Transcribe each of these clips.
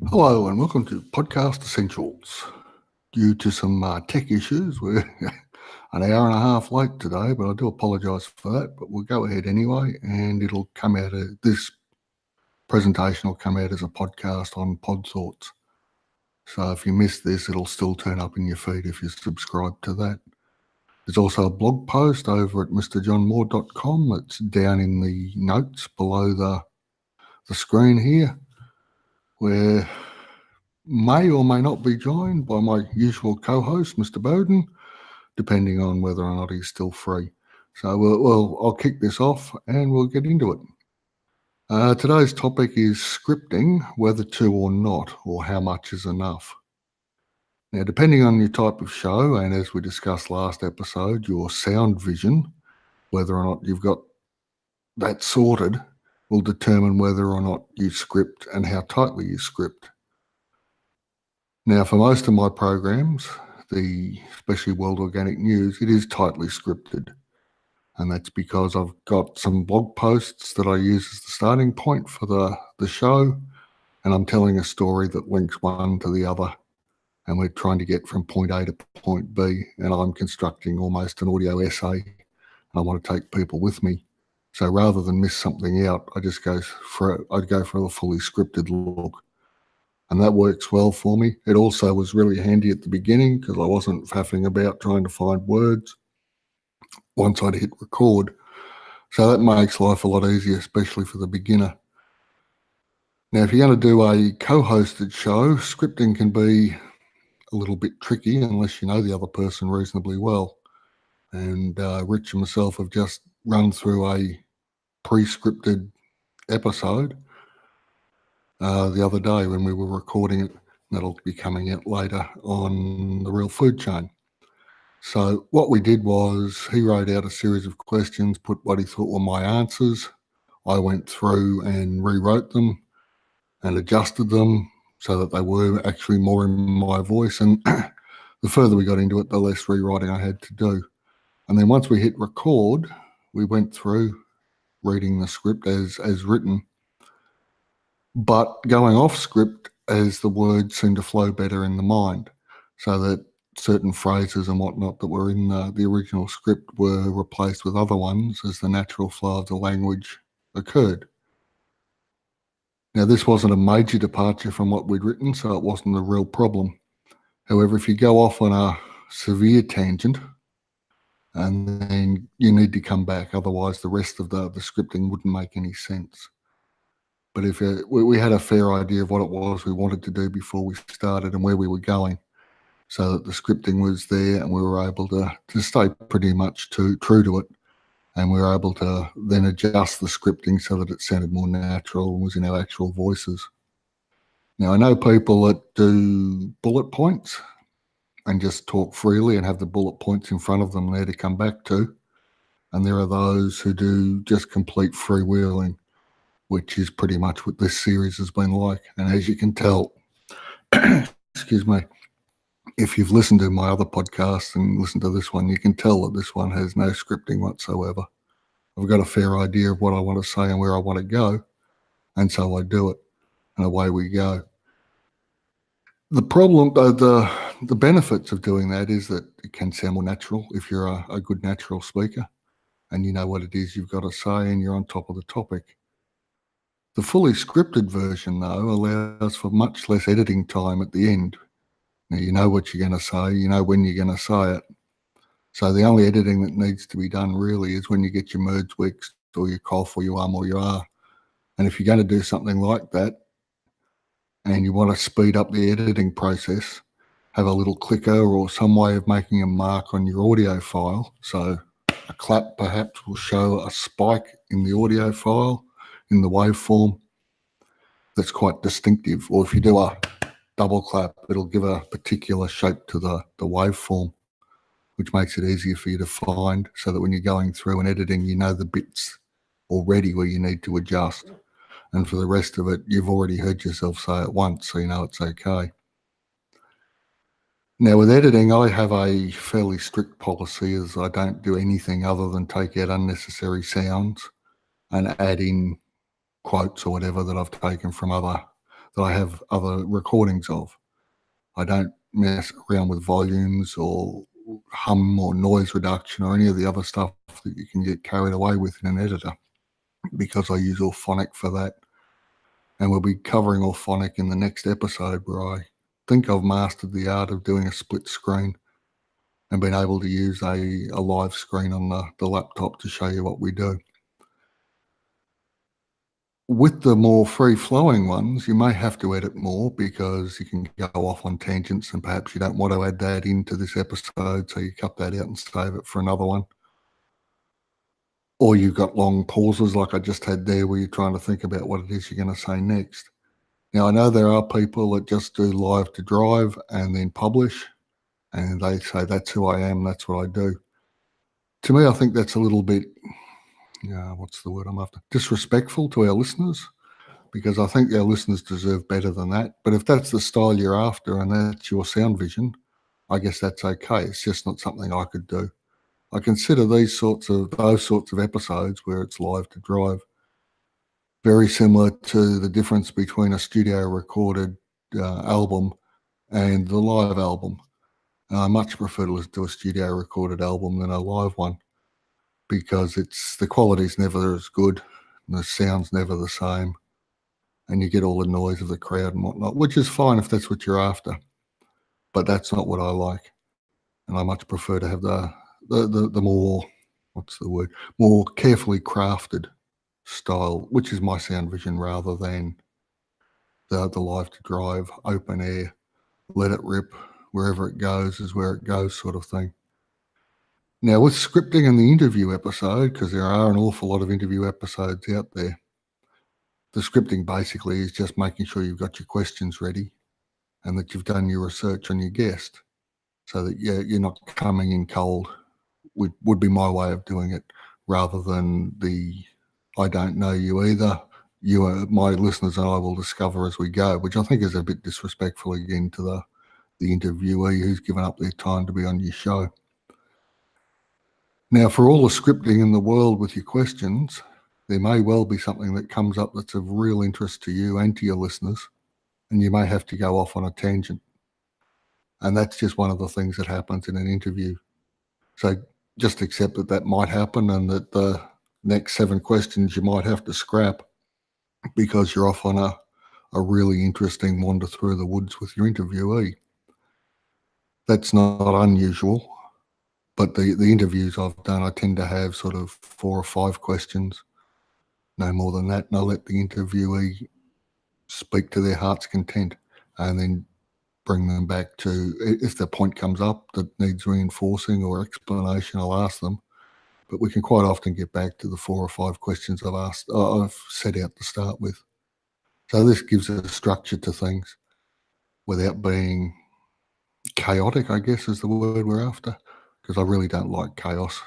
Hello and welcome to Podcast Essentials. Due to some tech issues, we're an hour and a half late today, but I do apologise for that. But we'll go ahead anyway, and it'll come out of this presentation will come out as a podcast on PodThoughts. So if you missed this, it'll still turn up in your feed if you subscribe to that. There's also a blog post over at mrjohnmoore.com that's down in the notes below the screen here, where may or may not be joined by my usual co-host, Mr. Bowden, depending on whether or not he's still free. So I'll kick this off and we'll get into it. Today's topic is scripting, whether to or not, or how much is enough. Now, depending on your type of show, and as we discussed last episode, your sound vision, whether or not you've got that sorted, will determine whether or not you script and how tightly you script. Now, for most of my programs, especially World Organic News, it is tightly scripted. And that's because I've got some blog posts that I use as the starting point for the show. And I'm telling a story that links one to the other. And we're trying to get from point A to point B. And I'm constructing almost an audio essay. And I want to take people with me. So rather than miss something out, I'd go for a fully scripted look. And that works well for me. It also was really handy at the beginning because I wasn't faffing about trying to find words once I'd hit record. So that makes life a lot easier, especially for the beginner. Now, if you're going to do a co-hosted show, scripting can be a little bit tricky unless you know the other person reasonably well. And Rich and myself have just run through a pre-scripted episode the other day when we were recording it. That'll be coming out later on the Real Food Chain. So what we did was he wrote out a series of questions, put what he thought were my answers. I went through and rewrote them and adjusted them so that they were actually more in my voice. And the further we got into it, the less rewriting I had to do. And then once we hit record, we went through reading the script as written, but going off script as the words seemed to flow better in the mind, so that certain phrases and whatnot that were in the original script were replaced with other ones as the natural flow of the language occurred. Now, this wasn't a major departure from what we'd written, so it wasn't a real problem. However, if you go off on a severe tangent, and then you need to come back, otherwise the rest of the scripting wouldn't make any sense. But if we had a fair idea of what it was we wanted to do before we started and where we were going, so that the scripting was there and we were able to stay pretty much true to it, and we were able to then adjust the scripting so that it sounded more natural and was in our actual voices. Now, I know people that do bullet points and just talk freely and have the bullet points in front of them there to come back to, and there are those who do just complete freewheeling, which is pretty much what this series has been like. And as you can tell, excuse me, if you've listened to my other podcasts and listened to this one, you can tell that this one has no scripting whatsoever. I've got a fair idea of what I want to say and where I want to go, and so I do it, and away we go. The problem, the benefits of doing that is that it can sound more natural if you're a good natural speaker and you know what it is you've got to say and you're on top of the topic. The fully scripted version, though, allows for much less editing time at the end. Now, you know what you're going to say, you know when you're going to say it. So the only editing that needs to be done really is when you get your merge weeks or your cough or your or your R. And if you're going to do something like that and you want to speed up the editing process, have a little clicker or some way of making a mark on your audio file. So a clap perhaps will show a spike in the audio file in the waveform that's quite distinctive. Or if you do a double clap, it'll give a particular shape to the waveform, which makes it easier for you to find, so that when you're going through and editing, you know the bits already where you need to adjust. And for the rest of it, you've already heard yourself say it once, so you know it's okay. Now, with editing, I have a fairly strict policy, as I don't do anything other than take out unnecessary sounds and add in quotes or whatever that I've taken from other that I have other recordings of. I don't mess around with volumes or hum or noise reduction or any of the other stuff that you can get carried away with in an editor, because I use Auphonic for that. And we'll be covering Auphonic in the next episode, where I think I've mastered the art of doing a split screen and been able to use a live screen on the laptop to show you what we do. With the more free-flowing ones, you may have to edit more because you can go off on tangents, and perhaps you don't want to add that into this episode, so you cut that out and save it for another one. Or you've got long pauses like I just had there, where you're trying to think about what it is you're going to say next. Now, I know there are people that just do live to drive and then publish, and they say, that's who I am, that's what I do. To me, I think that's a little bit, what's the word I'm after? Disrespectful to our listeners, because I think our listeners deserve better than that. But if that's the style you're after and that's your sound vision, I guess that's okay. It's just not something I could do. I consider those sorts of episodes where it's live to drive very similar to the difference between a studio recorded album and the live album. I much prefer to listen to a studio recorded album than a live one, because the quality's never as good, and the sound's never the same, and you get all the noise of the crowd and whatnot, which is fine if that's what you're after, but that's not what I like. And I much prefer to have the more, more carefully crafted style, which is my sound vision, rather than the live to drive, open air, let it rip, wherever it goes is where it goes sort of thing. Now, with scripting and the interview episode, because there are an awful lot of interview episodes out there, the scripting basically is just making sure you've got your questions ready and that you've done your research on your guest, so that you're not coming in cold, would be my way of doing it, rather than I don't know you either. You are my listeners, and I will discover as we go, which I think is a bit disrespectful again to the interviewee who's given up their time to be on your show. Now, for all the scripting in the world with your questions, there may well be something that comes up that's of real interest to you and to your listeners, and you may have to go off on a tangent. And that's just one of the things that happens in an interview. So just accept that might happen, and that the next 7 questions you might have to scrap because you're off on a really interesting wander through the woods with your interviewee. That's not unusual, but the interviews I've done, I tend to have sort of 4 or 5 questions, no more than that, and I let the interviewee speak to their heart's content, and then bring them back to, if the point comes up that needs reinforcing or explanation, I'll ask them. But we can quite often get back to the 4 or 5 questions I've set out to start with. So this gives a structure to things without being chaotic, I guess is the word we're after, because I really don't like chaos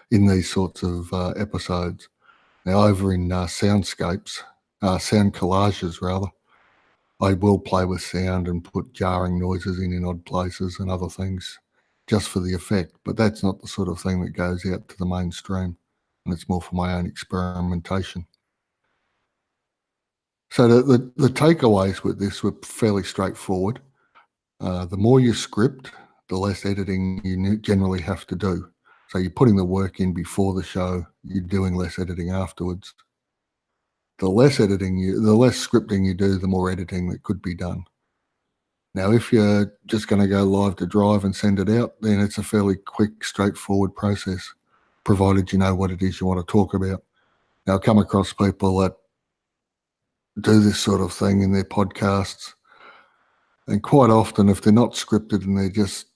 in these sorts of episodes. Now, over in soundscapes, sound collages rather, I will play with sound and put jarring noises in odd places and other things just for the effect, but that's not the sort of thing that goes out to the mainstream, and it's more for my own experimentation. So the takeaways with this were fairly straightforward. The more you script, the less editing you generally have to do. So you're putting the work in before the show, you're doing less editing afterwards. The less scripting you do, the more editing that could be done. Now, if you're just going to go live to drive and send it out, then it's a fairly quick, straightforward process, provided you know what it is you want to talk about. Now, I come across people that do this sort of thing in their podcasts, and quite often, if they're not scripted and they're just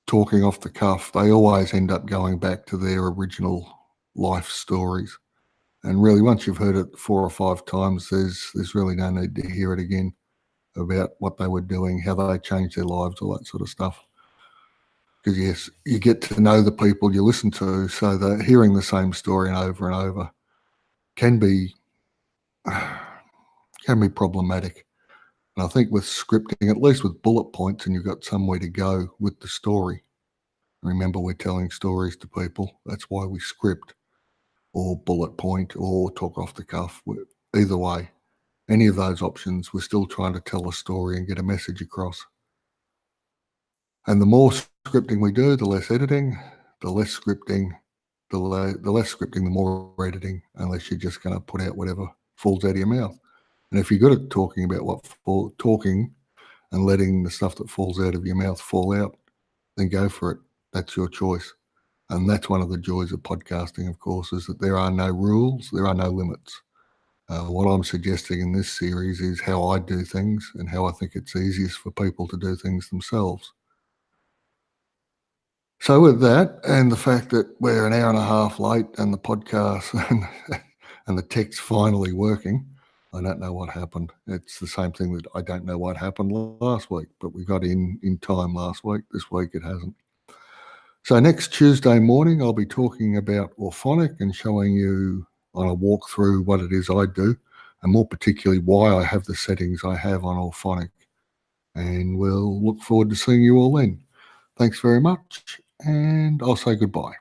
talking off the cuff, they always end up going back to their original life stories. And really, once you've heard it 4 or 5 times, there's really no need to hear it again about what they were doing, how they changed their lives, all that sort of stuff. Because yes, you get to know the people you listen to, so that hearing the same story over and over can be problematic. And I think with scripting, at least with bullet points, and you've got somewhere to go with the story. Remember, we're telling stories to people. That's why we script, or bullet point, or talk off the cuff. Either way, any of those options, we're still trying to tell a story and get a message across. And the more scripting we do, the less editing, the less scripting, the less scripting, the more editing, unless you're just going to put out whatever falls out of your mouth. And if you're good at talking about talking and letting the stuff that falls out of your mouth fall out, then go for it. That's your choice. And that's one of the joys of podcasting, of course, is that there are no rules, there are no limits. What I'm suggesting in this series is how I do things and how I think it's easiest for people to do things themselves. So with that, and the fact that we're an hour and a half late and the podcast and the tech's finally working, I don't know what happened. It's the same thing that I don't know what happened last week, but we got in time last week. This week it hasn't. So next Tuesday morning, I'll be talking about Auphonic and showing you on a walkthrough what it is I do, and more particularly why I have the settings I have on Auphonic. And we'll look forward to seeing you all then. Thanks very much, and I'll say goodbye.